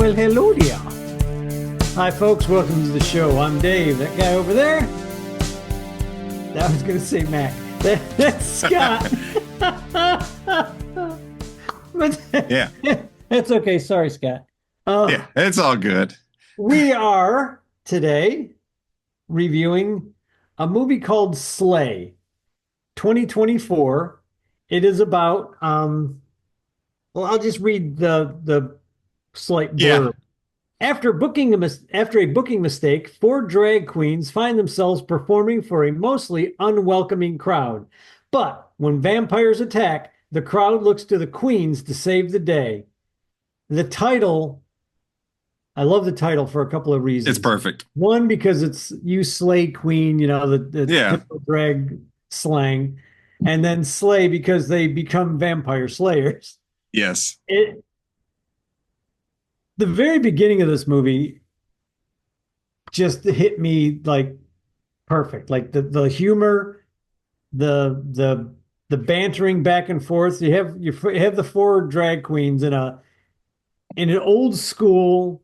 Well, hello there. Hi, folks. Welcome to the show. I'm Dave. That guy over there, I was going to say Mac. That's Scott. But Yeah. that's okay. Sorry, Scott. Yeah, it's all good. We are today reviewing a movie called Slay, 2024. It is about, well, I'll just read the slight Yeah. blurb. After a booking mistake, four drag queens find themselves performing for a mostly unwelcoming crowd. But when vampires attack, the crowd looks to the queens to save the day. The title, I love the title for a couple of reasons. It's perfect. One, because it's you slay queen, the Yeah. typical drag slang. And then slay because they become vampire slayers. Yes. The very beginning of this movie just hit me like perfect. Like the humor, the bantering back and forth. You have the four drag queens in an old school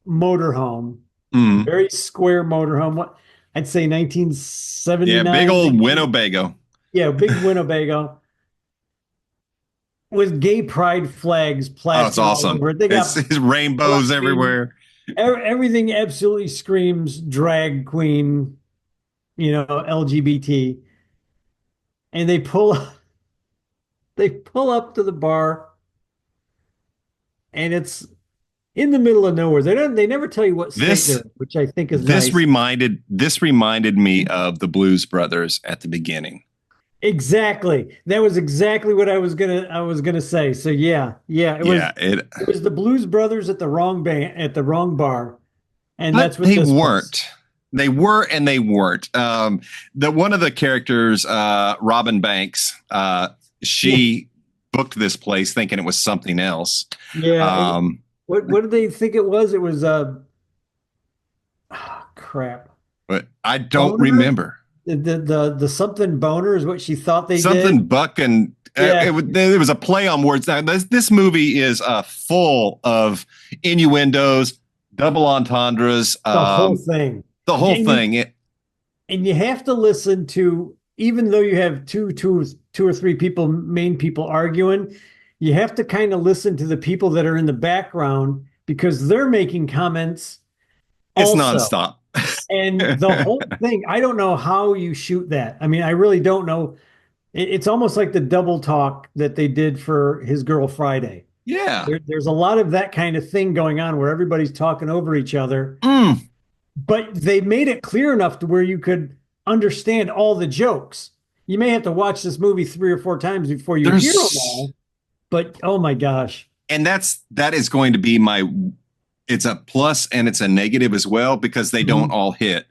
motorhome, Mm. very square motorhome. What I'd say 1979. Yeah, big old Winnebago. Yeah, big Winnebago with gay pride flags Oh, it's plastered all awesome. over it. They got It's rainbows everywhere. everything absolutely screams drag queen, LGBT. And they pull up to the bar, and it's in the middle of nowhere. They never tell you what state they're in, which I think is This nice. reminded me of the Blues Brothers at the beginning. Exactly. That was exactly what I was gonna say. So it was the Blues Brothers at the wrong bar, and But that's what they this weren't. was. They were and they weren't. The one of the characters, Robin Banks, she booked this place thinking it was something else. Yeah. What did they think it was? It was crap. But I don't Boner? remember. The something boner is what she thought they Something did. buck and there was a play on words. Now, this movie is full of innuendos, double entendres, The whole thing. the whole And thing. And you have to listen to, even though you have two or three main people arguing, you have to kind of listen to the people that are in the background because they're making comments. It's also. nonstop. And the whole thing, I don't know how you shoot that. I mean, I really don't know. It's almost like the double talk that they did for His Girl Friday. Yeah. There's a lot of that kind of thing going on where everybody's talking over each other. But they made it clear enough to where you could understand all the jokes. You may have to watch this movie 3 or 4 times before you hear them all. But oh my gosh. And that is going to be it's a plus and it's a negative as well because they don't all hit.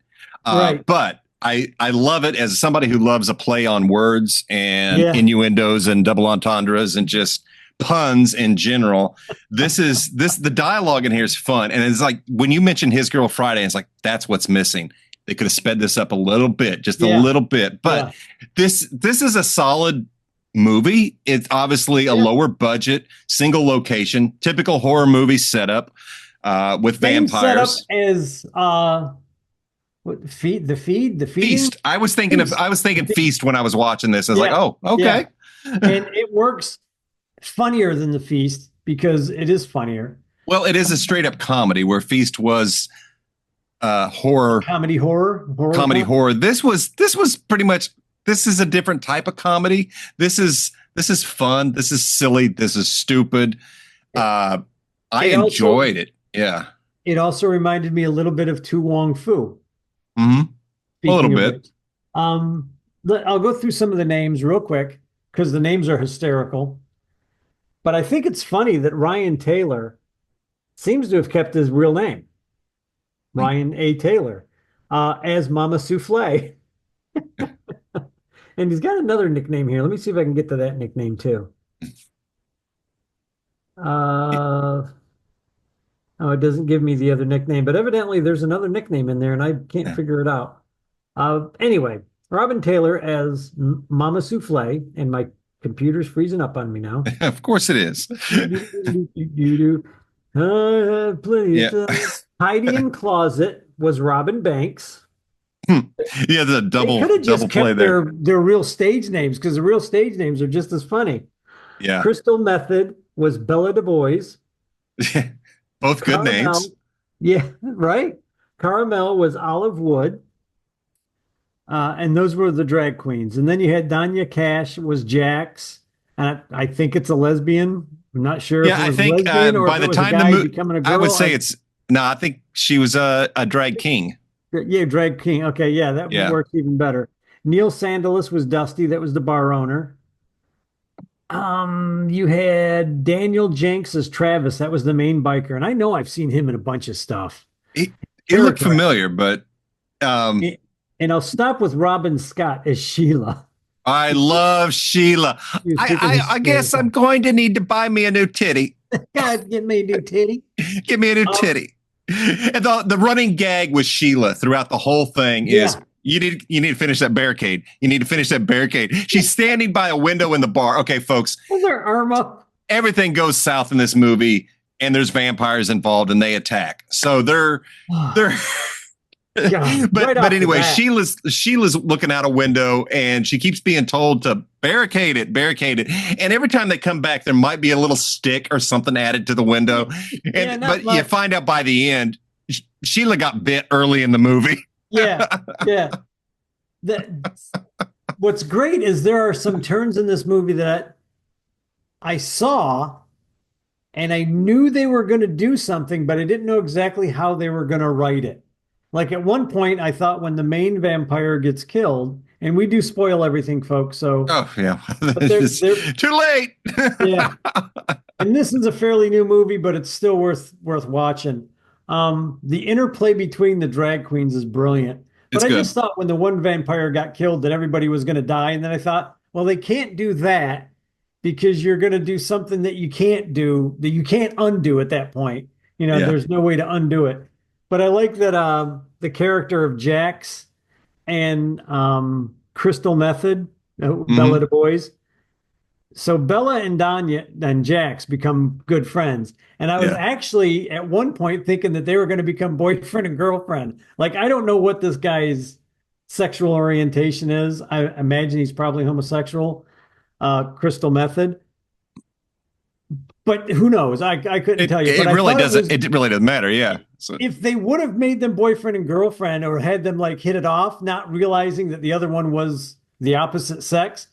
Right. But I love it as somebody who loves a play on words and innuendos and double entendres and just puns in general. The dialogue in here is fun. And it's like when you mention His Girl Friday, it's like, that's what's missing. They could have sped this up a little bit, just a little bit. But this is a solid movie. It's obviously a lower budget, single location, typical horror movie setup with vampires. Setup as the feeding? Feast. I was thinking Feast when I was watching this. I was like, oh, okay. Yeah. And it works funnier than The Feast because it is funnier. Well, it is a straight up comedy where Feast was horror. Comedy horror. Horror. This was pretty much, this is a different type of comedy. This is fun. This is silly. This is stupid. I enjoyed it. Yeah. It also reminded me a little bit of Tu Wong Fu. A little bit. I'll go through some of the names real quick because the names are hysterical. But I think it's funny that Ryan Taylor seems to have kept his real name, Ryan A. Taylor, as Mama Souffle. And he's got another nickname here. Let me see if I can get to that nickname too. It doesn't give me the other nickname, but evidently there's another nickname in there and I can't figure it out. Anyway, Robin Taylor as Mama Souffle, and my computer's freezing up on me now. Of course it is. Please. Yeah. Hiding in Closet was Robin Banks. Yeah, the They could have double just play kept there. their real stage names because the real stage names are just as funny. Yeah. Crystal Method was Bella Du Bois. Both good names. Caramel, yeah, right. Caramel was Olive Wood. And those were the drag queens. And then you had Danya Cash was Jax. I think it's a lesbian. I'm not sure if Yeah, it I was think lesbian or by if it the was a time the guy movie, becoming a I would girl. say it's no. I think she was a drag king. Yeah, drag king. Okay, yeah, that Yeah, works even better. Neil Sandalis was Dusty. That was the bar owner. You had Daniel Jenks as Travis. That was the main biker, and I know I've seen him in a bunch of stuff. it looked Character familiar, but um, actor. And I'll stop with Robin Scott as Sheila. I love Sheila. She was freaking I guess I'm hysterical. going to need to buy me a new titty. God, get me a new titty. Give me a new Um, titty. And the running gag with Sheila throughout the whole thing is yeah. you need to finish that barricade. You need to finish that barricade. She's standing by a window in the bar. Okay, folks, With her arm up. everything goes south in this movie, and there's vampires involved, and they attack. So they're God, right but off the anyway, bat. Sheila's looking out a window and she keeps being told to barricade it. And every time they come back, there might be a little stick or something added to the window. Yeah, And not but you much. find out by the end, Sheila got bit early in the movie. Yeah, yeah. That what's great is there are some turns in this movie that I saw and I knew they were going to do something, but I didn't know exactly how they were going to write it. Like at one point, I thought when the main vampire gets killed, and we do spoil everything, folks. So, Oh yeah, but they're too late. yeah. And this is a fairly new movie, but it's still worth watching. The interplay between the drag queens is brilliant. But It's I just good. thought when the one vampire got killed that everybody was going to die, and then I thought, well, they can't do that because you're going to do something that you can't do that you can't undo at that point. You know, Yeah. there's no way to undo it. But I like that the character of Jax and Crystal Method, Bella Hmm. Du Bois. So Bella and Danya and Jax become good friends. And I was Yeah. actually at one point thinking that they were going to become boyfriend and girlfriend. Like, I don't know what this guy's sexual orientation is. I imagine he's probably homosexual, Crystal Method. But who knows? I couldn't tell you. But It I really thought it doesn't. was It really doesn't matter. Yeah. So if they would have made them boyfriend and girlfriend or had them like hit it off, not realizing that the other one was the opposite sex,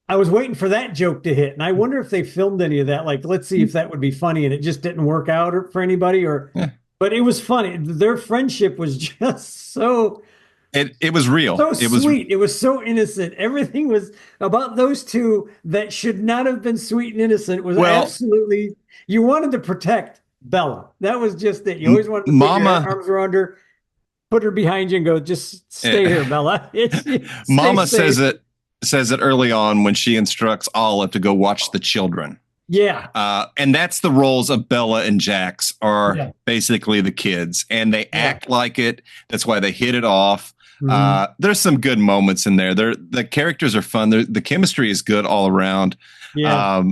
I was waiting for that joke to hit, and I wonder if they filmed any of that. Like, let's see if that would be funny, and it just didn't work out for anybody. Or, yeah. but it was funny. Their friendship was just It was real. so It was sweet. It was so innocent. Everything was about those two that should not have been sweet and innocent. Was well, absolutely you wanted to protect Bella. That was just it. You always wanted to put your Mama. arms around her, put her behind you, and go, just stay here, Bella. Stay Mama safe. says it early on when she instructs Olive to go watch the children. Yeah. And that's the roles of Bella and Jax are Yeah. basically the kids, and they Yeah. act like it. That's why they hit it off. Mhm. There's some good moments in there. The characters are fun. The chemistry is good all around. Yeah.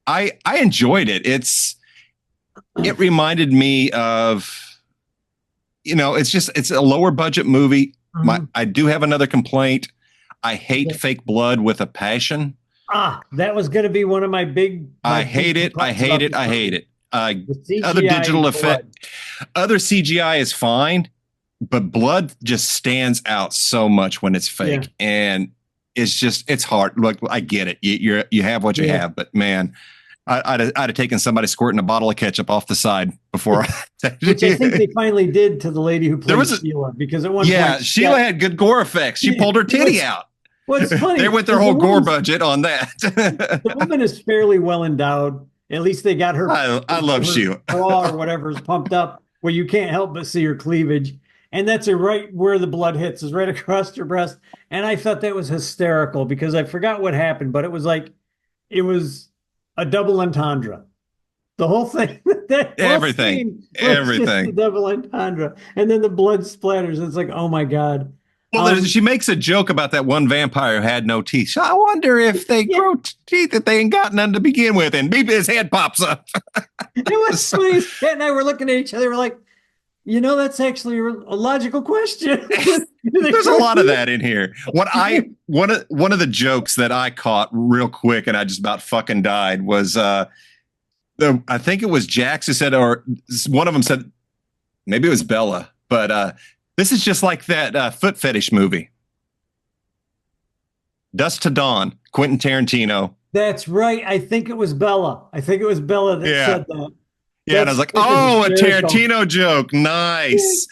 I enjoyed it. It reminded me of, it's a lower budget movie. Mhm. I do have another complaint. I hate Yeah. fake blood with a passion. That was going to be one of my I hate it. I hate it. I hate it. The Other CGI digital blood. effect, other CGI is fine, but blood just stands out so much when it's fake, Yeah. and it's hard. Look, I get it. You have what you Yeah. have, but man, I'd have taken somebody squirting a bottle of ketchup off the side before. Which I think they finally did to the lady who There played was Sheila, because at one yeah, point, Sheila had good gore effects. She pulled her titty out. What's funny They went their is whole gore budget on that. the woman is fairly well endowed. At least they got her, I love her Sheila. bra or whatever is pumped up where you can't help but see her cleavage. And that's right where the blood hits, is right across her breast. And I thought that was hysterical because I forgot what happened, but it was like it was a double entendre. The whole thing, that whole Everything. scene was just a Everything. double entendre. And then the blood splatters. It's like, oh my God. Well, she makes a joke about that one vampire who had no teeth. So I wonder if they grow teeth that they ain't got none to begin with, and maybe his head pops up. It was funny. Cat and I were looking at each other. We're like, that's actually a logical question. There's a lot of that in here. One of the jokes that I caught real quick, and I just about fucking died, was I think it was Jax who said, or one of them said, maybe it was Bella, but this is just like that foot fetish movie, Dusk to Dawn, Quentin Tarantino. That's right. I think it was Bella. That said that. Yeah, and I was like, oh, a Tarantino joke. Nice.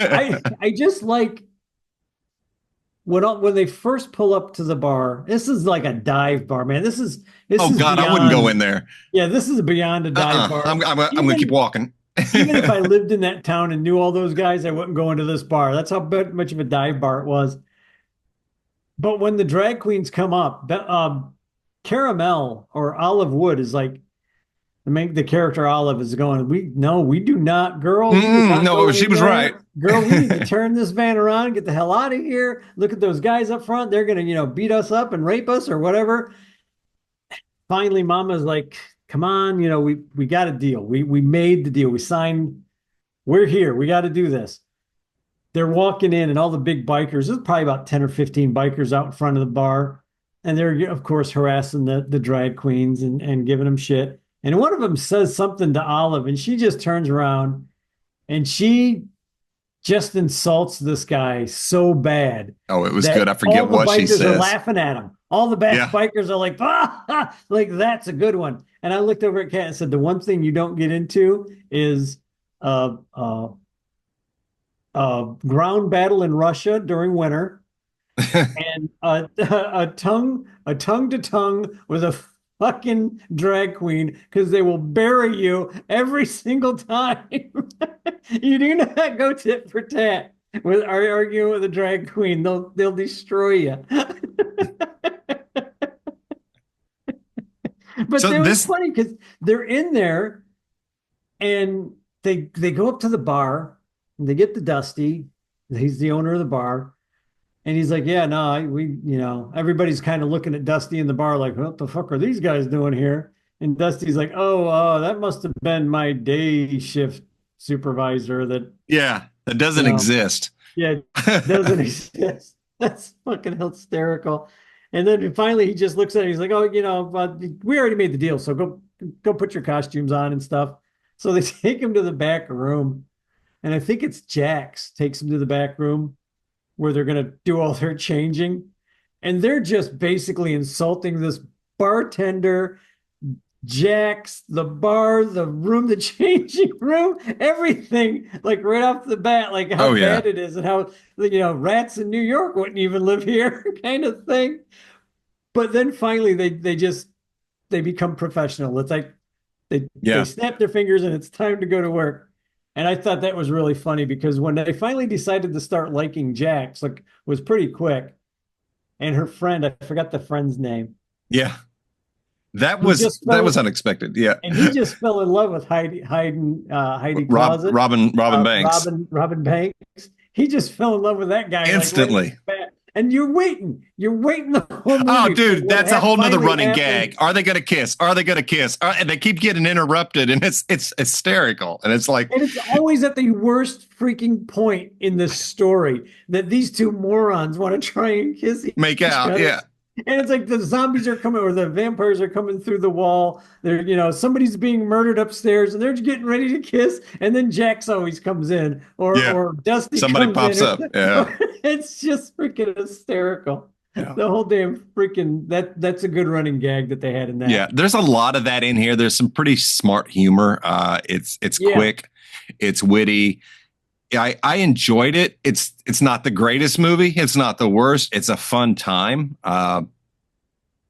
I just like when they first pull up to the bar. This is like a dive bar, man. This is God, beyond, I wouldn't go in there. Yeah, this is beyond a dive bar. I'm going to keep walking. Even if I lived in that town and knew all those guys, I wouldn't go into this bar. That's how much of a dive bar it was. But when the drag queens come up, Caramel or Olive Wood is like, the character Olive is going, we do not, girl. No, she was right. Girl, we need to turn this van around and get the hell out of here. Look at those guys up front. They're going to, beat us up and rape us or whatever. Finally, Mama's like, come on, we got a deal. We made the deal. We signed. We're here. We got to do this. They're walking in, and all the big bikers, there's probably about 10 or 15 bikers out in front of the bar. And they're, of course, harassing the drag queens and giving them shit. And one of them says something to Olive, and she just turns around and she just insults this guy so bad. Oh, it was good. I forget what she says. All the bikers are laughing at him. All the bikers are like, like, that's a good one. And I looked over at Kat and said, the one thing you don't get into is ground battle in Russia during winter and a tongue to tongue with a fucking drag queen, because they will bury you every single time. You do not go tit for tat with arguing with a drag queen. They'll destroy you. But so it's funny because they're in there and they go up to the bar and they get the Dusty. He's the owner of the bar. And he's like, yeah, no, everybody's kind of looking at Dusty in the bar like, what the fuck are these guys doing here? And Dusty's like, that must have been my day shift supervisor that doesn't exist. Yeah, doesn't exist. That's fucking hysterical. And then finally he just looks at it. He's like, we already made the deal. So go put your costumes on and stuff. So they take him to the back room. And I think it's Jax takes him to the back room where they're going to do all their changing. And they're just basically insulting this bartender, Jax, the bar, the room, the changing room, everything, like right off the bat, like how bad it is and how, rats in New York wouldn't even live here kind of thing. But then finally they become professional. It's like they snap their fingers and it's time to go to work. And I thought that was really funny because when they finally decided to start liking Jax, was pretty quick. And her friend, I forgot the friend's name. Yeah. That was unexpected. Yeah. And he just fell in love with Heidi Closet. Robin Banks. Robin Banks. He just fell in love with that guy instantly. And you're waiting the whole movie. Oh, dude, that's a whole nother running gag. Are they going to kiss? Are they going to kiss? And they keep getting interrupted, and it's hysterical. And it's like, and it's always at the worst freaking point in the story that these two morons want to try and kiss each other. Yeah. And it's like the zombies are coming, or the vampires are coming through the wall. They're, somebody's being murdered upstairs, and they're getting ready to kiss. And then Jax always comes in, or Dusty. Somebody pops up. Yeah, it's just freaking hysterical. Yeah. The whole damn freaking that's a good running gag that they had in that. Yeah, there's a lot of that in here. There's some pretty smart humor. It's quick, it's witty. I enjoyed it. It's not the greatest movie. It's not the worst. It's a fun time. I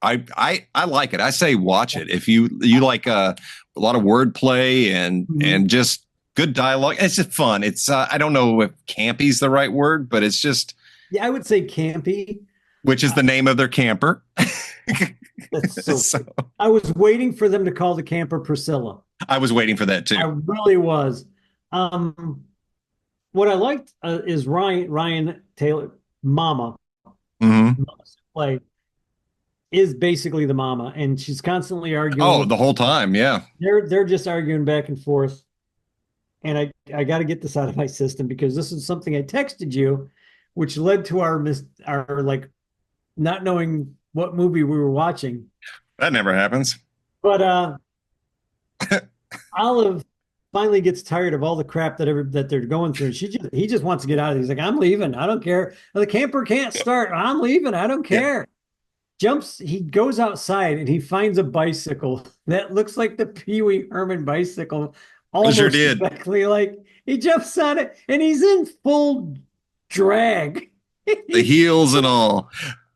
like it. I say watch it if you like a lot of wordplay and just good dialogue. It's just fun. It's I don't know if campy is the right word, but it's just I would say campy, which is the name of their camper. So I was waiting for them to call the camper Priscilla. I was waiting for that too. I really was. what I liked is Ryan Taylor, Mama, Hmm. Mama's play is basically the mama, and she's constantly arguing Oh, with. the whole time. Yeah. They're just arguing back and forth, and I got to get this out of my system because this is something I texted you, which led to our like not knowing what movie we were watching. That never happens. But Olive finally gets tired of all the crap that they're going through. He just wants to get out of it. He's like, I'm leaving. I don't care. The camper can't start. I'm leaving. I don't Yeah. care. He goes outside and he finds a bicycle that looks like the Pee Wee Herman bicycle, I sure almost did. exactly like he jumps on it and he's in full drag. The heels and all.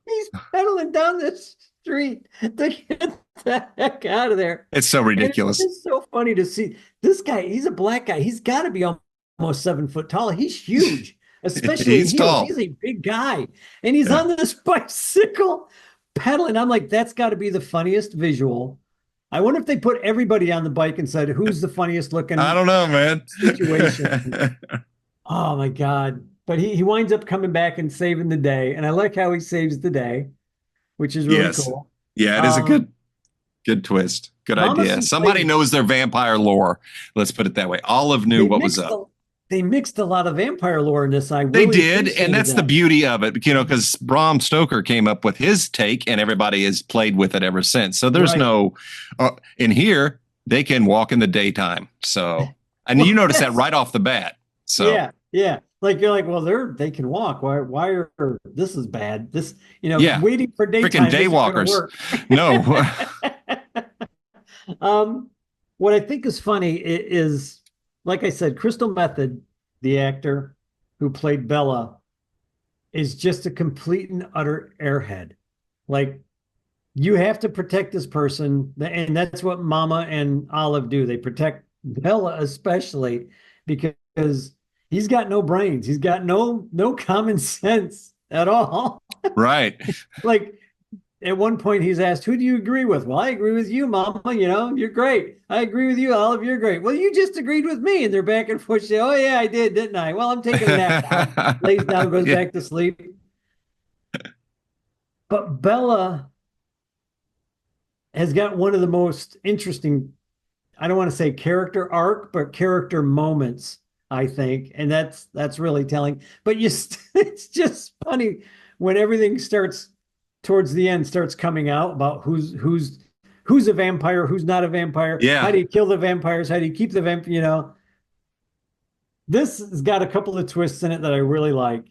He's pedaling down the street to get the heck out of there. It's so And it's ridiculous. just so funny to see this guy. He's a black guy. He's got to be almost 7 foot tall. He's huge, especially in He's heels. tall. He's a big guy, and he's Yeah. on this bicycle pedaling. I'm like, that's got to be the funniest visual. I wonder if they put everybody on the bike and said, "Who's the funniest I looking don't know, man. situation?" Oh my god! But he winds up coming back and saving the day, and I like how he saves the day, which is really Yes. cool. Yeah, it is a good twist. Good Mama idea. Somebody knows their vampire lore. Let's put it that way. Olive knew what was up. They mixed a lot of vampire lore in this. I They really did, and that's the beauty of it, because Bram Stoker came up with his take, and everybody has played with it ever since. So there's no, in here they can walk in the daytime. So, and you notice that right off the bat. So yeah. Like you're like, well, they can walk. Why are this is bad? This yeah, waiting for daytime. Freaking daywalkers. No. What I think is funny is, like I said, Crystal Method, the actor who played Bella, is just a complete and utter airhead. Like, you have to protect this person, and that's what Mama and Olive do. They protect Bella especially because he's got no brains. He's got no common sense at all. Right. Like, at one point he's asked, who do you agree with? Well, I agree with you, Mama. You're great. I agree with you, Olive. You're great. Well, you just agreed with me. And they're back and forth. Say, oh, yeah, I did, didn't I? Well, I'm taking a nap now. Lays down, goes back to sleep. But Bella has got one of the most interesting, I don't want to say character arc, but character moments, I think. And that's really telling. But it's just funny when everything starts towards the end starts coming out about who's a vampire, who's not a vampire. Yeah. How do you kill the vampires? How do you keep the vampire? This has got a couple of twists in it that I really like.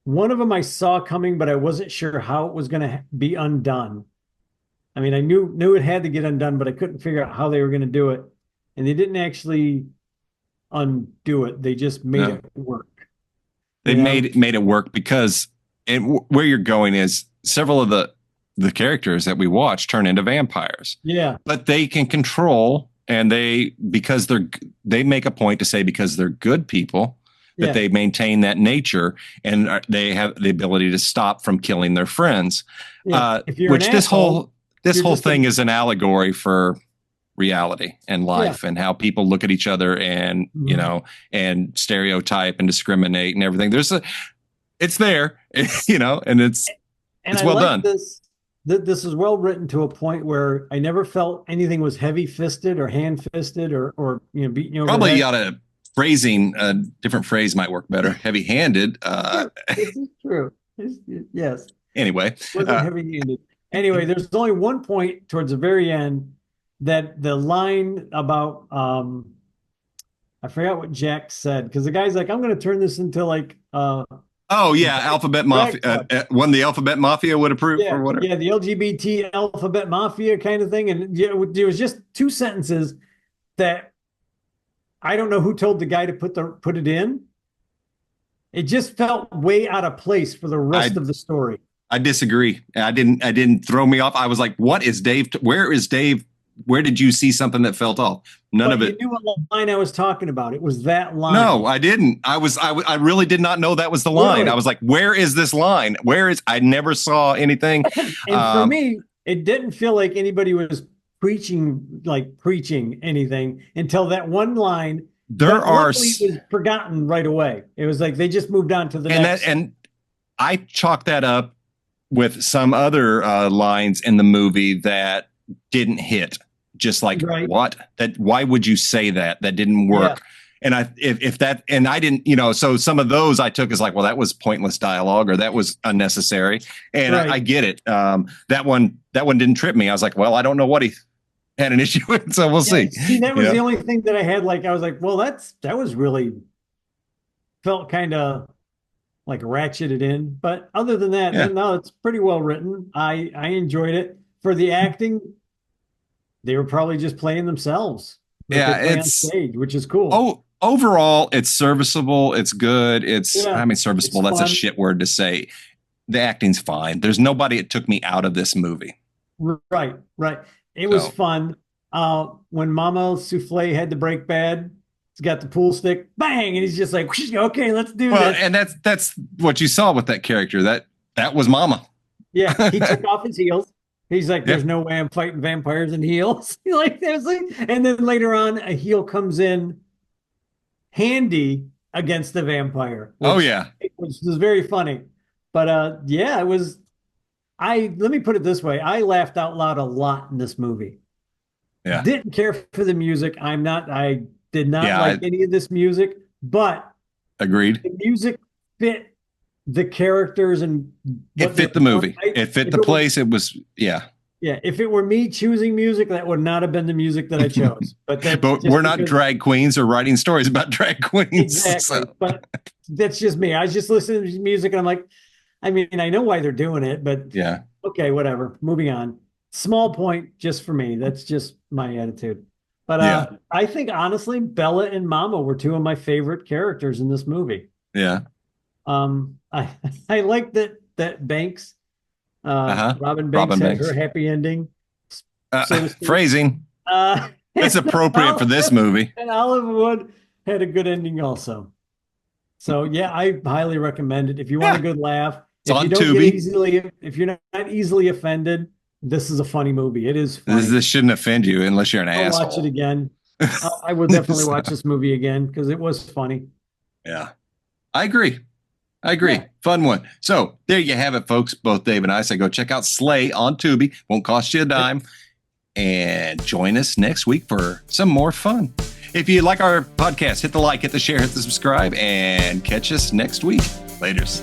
One of them I saw coming, but I wasn't sure how it was going to be undone. I mean, I knew it had to get undone, but I couldn't figure out how they were going to do it. And they didn't actually undo it. They just made it work. They made it work because where you're going is several of the characters that we watch turn into vampires. Yeah. But they can control, and they make a point to say because they're good people that they maintain that nature, and they have the ability to stop from killing their friends. Yeah. Which this whole thing is an allegory for reality and life and how people look at each other and and stereotype and discriminate and everything. It's there, and it's well done. This is well written to a point where I never felt anything was heavy fisted or hand fisted or beating you over. Probably you ought to phrasing a different phrase might work better. Heavy handed. This is true. Yes. Anyway, wasn't heavy handed. Anyway, there's only one point towards the very end that the line about I forgot what Jack said, because the guy's like, I'm going to turn this into like oh yeah, Alphabet Mafia. One the Alphabet Mafia would approve or whatever. Yeah, the LGBT Alphabet Mafia kind of thing, and there was just two sentences that I don't know who told the guy to put it in. It just felt way out of place for the rest of the story. I disagree. I didn't throw me off. I was like, what is Dave? Where is Dave? Where did you see something that felt off? None of it. You knew what line I was talking about. It was that line. No, I didn't. I really did not know that was the line. Really? I was like, where is this line? I never saw anything. And for me, it didn't feel like anybody was preaching anything until that one line there are, it was forgotten right away. It was like they just moved on to the next. And I chalk that up with some other lines in the movie that didn't hit. Just like, what? Why would you say that? That didn't work. And if that, and I didn't, so some of those I took as like, well, that was pointless dialogue or that was unnecessary. And I get it. That one didn't trip me. I was like, well, I don't know what he had an issue with, so we'll see. See, that was the only thing that I had. Like, I was like, well, that was really felt kind of like ratcheted in. But other than that, no, it's pretty well written. I enjoyed it. For the acting, they were probably just playing themselves. It's on stage, which is cool. Oh, overall, it's serviceable. It's good. I mean, serviceable. That's fun. A shit word to say. The acting's fine. There's nobody that took me out of this movie. Right. It was fun. When Mama Souffle had to break bad, he's got the pool stick, bang, and he's just like, okay, let's do this. And that's what you saw with that character. That was Mama. Yeah, he took off his heels. He's like, there's no way I'm fighting vampires in heels. And then later on, a heel comes in handy against the vampire. Which was very funny. But it was. Let me put it this way: I laughed out loud a lot in this movie. Yeah, didn't care for the music. I did not like any of this music, but agreed. The music fit the characters and it fit the movie. It fit the place. It was if it were me choosing music, that would not have been the music that I chose. But we're not drag queens or writing stories about drag queens. Exactly. So. But that's just me. I was just listening to music and I'm like, I mean, I know why they're doing it, but okay, whatever. Moving on. Small point just for me. That's just my attitude. But I think honestly, Bella and Mama were two of my favorite characters in this movie. Yeah. I like that Banks, Robin Banks had her happy ending. Phrasing. It's appropriate for this movie. And Olive Wood had a good ending also. So I highly recommend it if you want a good laugh. It's on Tubi. If you're not easily offended, this is a funny movie. It is funny. This shouldn't offend you unless you're an asshole. I'll watch it again. I will definitely watch this movie again because it was funny. Yeah, I agree. Fun one. So there you have it, folks. Both Dave and I say go check out Slay on Tubi. Won't cost you a dime. And join us next week for some more fun. If you like our podcast, hit the like, hit the share, hit the subscribe, and catch us next week. Laters.